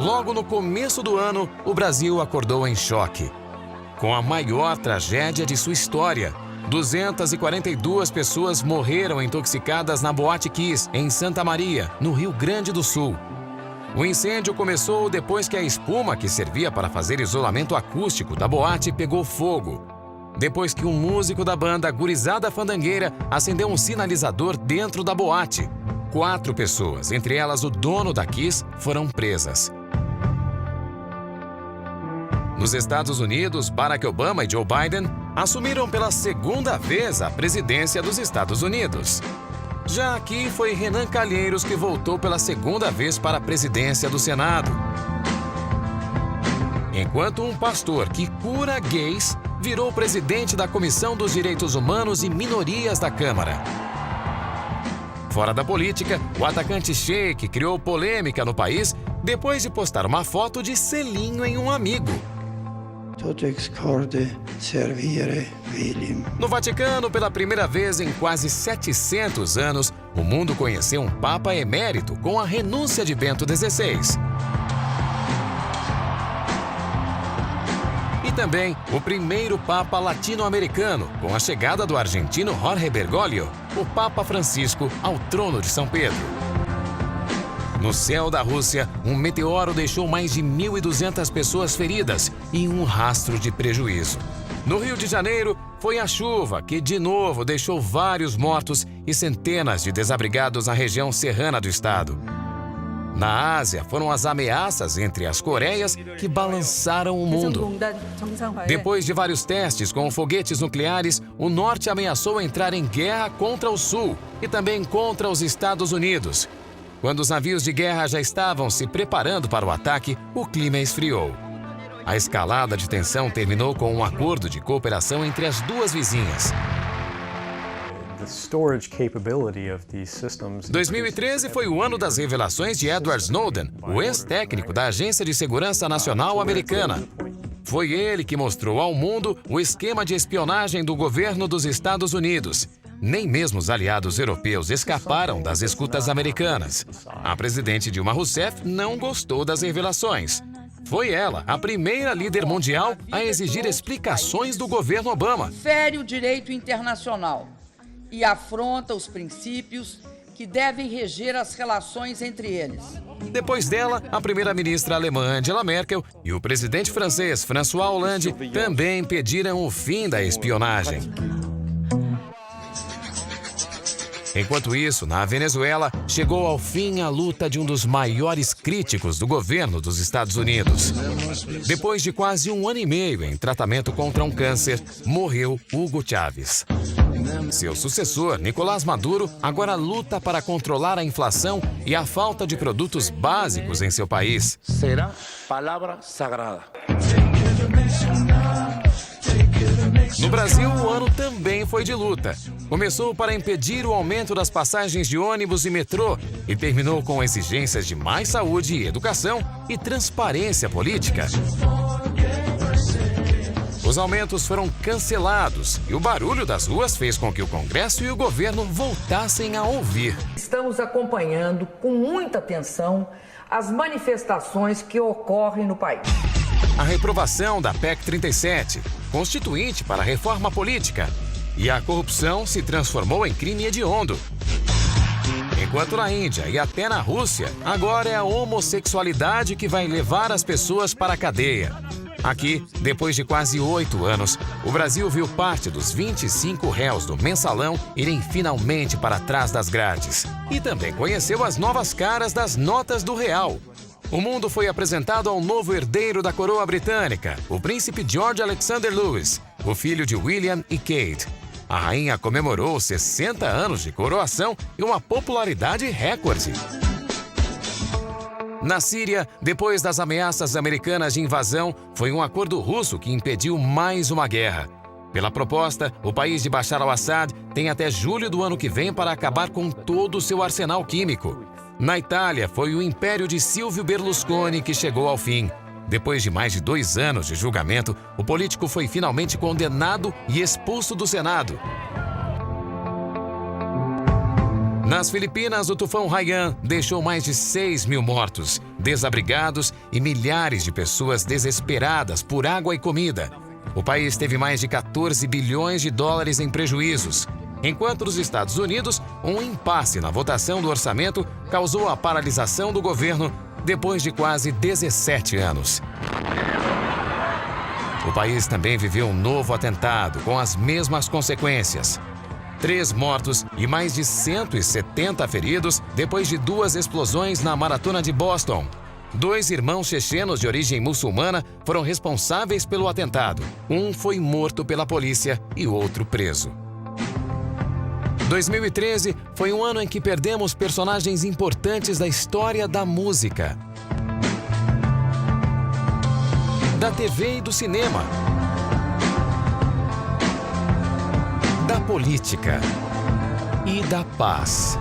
Logo no começo do ano, o Brasil acordou em choque. Com a maior tragédia de sua história, 242 pessoas morreram intoxicadas na Boate Kiss, em Santa Maria, no Rio Grande do Sul. O incêndio começou depois que a espuma que servia para fazer isolamento acústico da boate pegou fogo. Depois que um músico da banda Gurizada Fandangueira acendeu um sinalizador dentro da boate. 4 pessoas, entre elas o dono da Kiss, foram presas. Nos Estados Unidos, Barack Obama e Joe Biden assumiram pela segunda vez a presidência dos Estados Unidos. Já aqui foi Renan Calheiros que voltou pela segunda vez para a presidência do Senado. Enquanto um pastor que cura gays virou presidente da Comissão dos Direitos Humanos e Minorias da Câmara. Fora da política, o atacante Sheik criou polêmica no país depois de postar uma foto de selinho em um amigo. No Vaticano, pela primeira vez em quase 700 anos, o mundo conheceu um Papa emérito com a renúncia de Bento XVI. E também o primeiro Papa latino-americano, com a chegada do argentino Jorge Bergoglio, o Papa Francisco, ao trono de São Pedro. No céu da Rússia, um meteoro deixou mais de 1.200 pessoas feridas e um rastro de prejuízo. No Rio de Janeiro, foi a chuva que, de novo, deixou vários mortos e centenas de desabrigados na região serrana do estado. Na Ásia, foram as ameaças entre as Coreias que balançaram o mundo. Depois de vários testes com foguetes nucleares, o Norte ameaçou entrar em guerra contra o Sul e também contra os Estados Unidos. Quando os navios de guerra já estavam se preparando para o ataque, o clima esfriou. A escalada de tensão terminou com um acordo de cooperação entre as duas vizinhas. 2013 foi o ano das revelações de Edward Snowden, o ex-técnico da Agência de Segurança Nacional americana. Foi ele que mostrou ao mundo o esquema de espionagem do governo dos Estados Unidos. Nem mesmo os aliados europeus escaparam das escutas americanas. A presidente Dilma Rousseff não gostou das revelações. Foi ela, a primeira líder mundial, a exigir explicações do governo Obama. Fere o direito internacional e afronta os princípios que devem reger as relações entre eles. Depois dela, a primeira-ministra alemã Angela Merkel e o presidente francês François Hollande também pediram o fim da espionagem. Enquanto isso, na Venezuela, chegou ao fim a luta de um dos maiores críticos do governo dos Estados Unidos. Depois de quase 1 ano e meio em tratamento contra um câncer, morreu Hugo Chávez. Seu sucessor, Nicolás Maduro, agora luta para controlar a inflação e a falta de produtos básicos em seu país. Será palavra sagrada. No Brasil, o ano também foi de luta. Começou para impedir o aumento das passagens de ônibus e metrô e terminou com exigências de mais saúde e educação e transparência política. Os aumentos foram cancelados e o barulho das ruas fez com que o Congresso e o governo voltassem a ouvir. Estamos acompanhando com muita atenção as manifestações que ocorrem no país. A reprovação da PEC 37, constituinte para a reforma política, e a corrupção se transformou em crime hediondo. Enquanto na Índia e até na Rússia, agora é a homossexualidade que vai levar as pessoas para a cadeia. Aqui, depois de quase 8 anos, o Brasil viu parte dos 25 réus do mensalão irem finalmente para trás das grades. E também conheceu as novas caras das notas do real. O mundo foi apresentado ao novo herdeiro da coroa britânica, o príncipe George Alexander Lewis, o filho de William e Kate. A rainha comemorou 60 anos de coroação e uma popularidade recorde. Na Síria, depois das ameaças americanas de invasão, foi um acordo russo que impediu mais uma guerra. Pela proposta, o país de Bashar al-Assad tem até julho do ano que vem para acabar com todo o seu arsenal químico. Na Itália, foi o império de Silvio Berlusconi que chegou ao fim. Depois de mais de 2 anos de julgamento, o político foi finalmente condenado e expulso do Senado. Nas Filipinas, o tufão Haiyan deixou mais de 6 mil mortos, desabrigados e milhares de pessoas desesperadas por água e comida. O país teve mais de 14 bilhões de dólares em prejuízos. Enquanto nos Estados Unidos, um impasse na votação do orçamento causou a paralisação do governo depois de quase 17 anos. O país também viveu um novo atentado com as mesmas consequências. 3 mortos e mais de 170 feridos depois de 2 explosões na maratona de Boston. 2 irmãos chechenos de origem muçulmana foram responsáveis pelo atentado. Um foi morto pela polícia e o outro preso. 2013 foi um ano em que perdemos personagens importantes da história da música, da TV e do cinema, da política e da paz.